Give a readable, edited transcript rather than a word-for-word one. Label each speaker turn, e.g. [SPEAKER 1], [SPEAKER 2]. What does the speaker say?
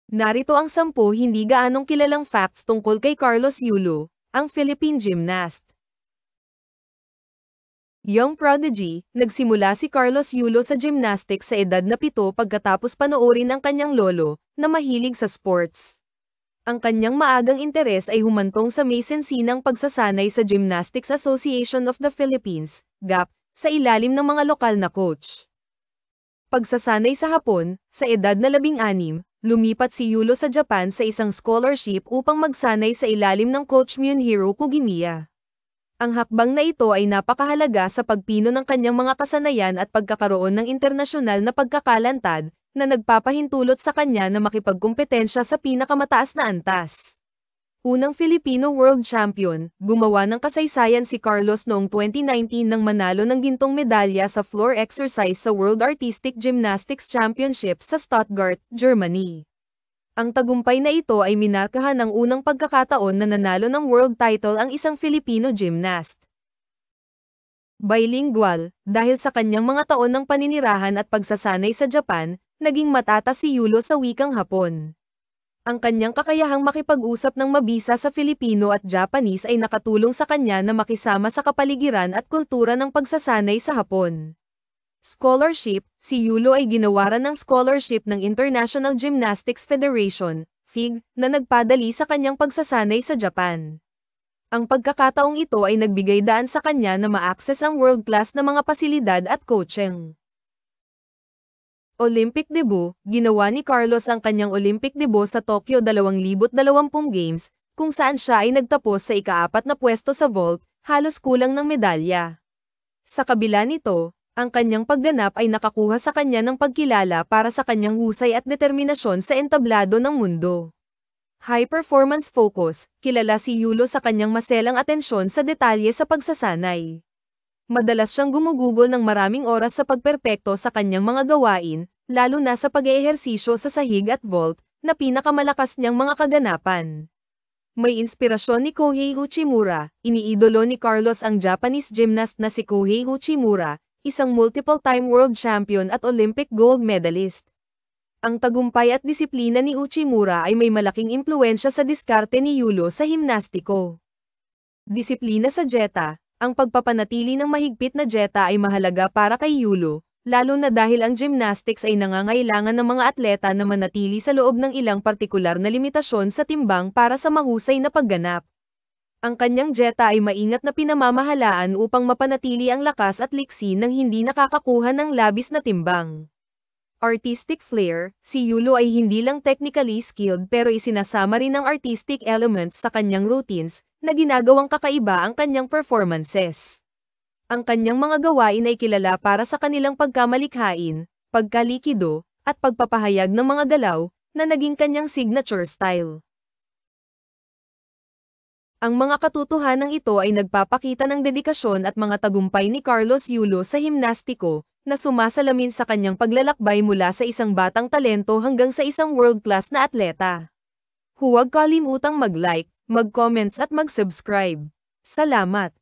[SPEAKER 1] Narito ang 10 hindi gaanong kilalang facts tungkol kay Carlos Yulo, ang Philippine gymnast. Young prodigy, nagsimula si Carlos Yulo sa gymnastics sa edad na 7 pagkatapos panoorin ang kanyang lolo, na mahilig sa sports. Ang kanyang maagang interes ay humantong sa may sensinang pagsasanay sa Gymnastics Association of the Philippines, GAP, sa ilalim ng mga lokal na coach. Pagsasanay sa Hapon, sa edad na 16, lumipat si Yulo sa Japan sa isang scholarship upang magsanay sa ilalim ng coach Munehiro Kugimiya. Ang hakbang na ito ay napakahalaga sa pagpino ng kanyang mga kasanayan at pagkakaroon ng internasyonal na pagkakalantad, na nagpapahintulot sa kanya na makipagkumpetensya sa pinakamataas na antas. Unang Filipino World Champion, gumawa ng kasaysayan si Carlos noong 2019 nang manalo ng gintong medalya sa floor exercise sa World Artistic Gymnastics Championship sa Stuttgart, Germany. Ang tagumpay na ito ay minarkahan ng unang pagkakataon na nanalo ng world title ang isang Filipino gymnast. Bilingual, dahil sa kanyang mga taon ng paninirahan at pagsasanay sa Japan, naging matata si Yulo sa wikang Hapon. Ang kanyang kakayahang makipag-usap ng mabisa sa Filipino at Japanese ay nakatulong sa kanya na makisama sa kapaligiran at kultura ng pagsasanay sa Hapon. Scholarship, si Yulo ay ginawaran ng scholarship ng International Gymnastics Federation, FIG, na nagpadali sa kanyang pagsasanay sa Japan. Ang pagkakataong ito ay nagbigay daan sa kanya na ma-access ang world-class na mga pasilidad at coaching. Olympic debut, ginawa ni Carlos ang kanyang Olympic debut sa Tokyo 2020 Games, kung saan siya ay nagtapos sa ika-4 na pwesto sa vault, halos kulang ng medalya. Sa kabila nito, ang kanyang pagganap ay nakakuha sa kanya ng pagkilala para sa kanyang husay at determinasyon sa entablado ng mundo. High performance focus, kilala si Yulo sa kanyang maselang atensyon sa detalye sa pagsasanay. Madalas siyang gumugugol ng maraming oras sa pagperpekto sa kanyang mga gawain, lalo na sa pag-eehersisyo sa sahig at vault, na pinakamalakas niyang mga kaganapan. May inspirasyon ni Kohei Uchimura, iniidolo ni Carlos ang Japanese gymnast na si Kohei Uchimura, isang multiple-time world champion at Olympic gold medalist. Ang tagumpay at disiplina ni Uchimura ay may malaking impluwensya sa diskarte ni Yulo sa himnastiko. Disiplina sa dieta. Ang pagpapanatili ng mahigpit na dieta ay mahalaga para kay Yulo, lalo na dahil ang gymnastics ay nangangailangan ng mga atleta na manatili sa loob ng ilang partikular na limitasyon sa timbang para sa mahusay na pagganap. Ang kanyang dieta ay maingat na pinamamahalaan upang mapanatili ang lakas at liksi nang hindi nakakakuha ng labis na timbang. Artistic flair, si Yulo ay hindi lang technically skilled pero isinasama rin ang artistic elements sa kanyang routines, na ginagawang kakaiba ang kanyang performances. Ang kanyang mga gawain ay kilala para sa kanilang pagkamalikhain, pagkalikido, at pagpapahayag ng mga galaw, na naging kanyang signature style. Ang mga katotohanang ito ay nagpapakita ng dedikasyon at mga tagumpay ni Carlos Yulo sa himnastiko, na sumasalamin sa kanyang paglalakbay mula sa isang batang talento hanggang sa isang world-class na atleta. Huwag kalimutang mag-like, mag-comments at mag-subscribe. Salamat!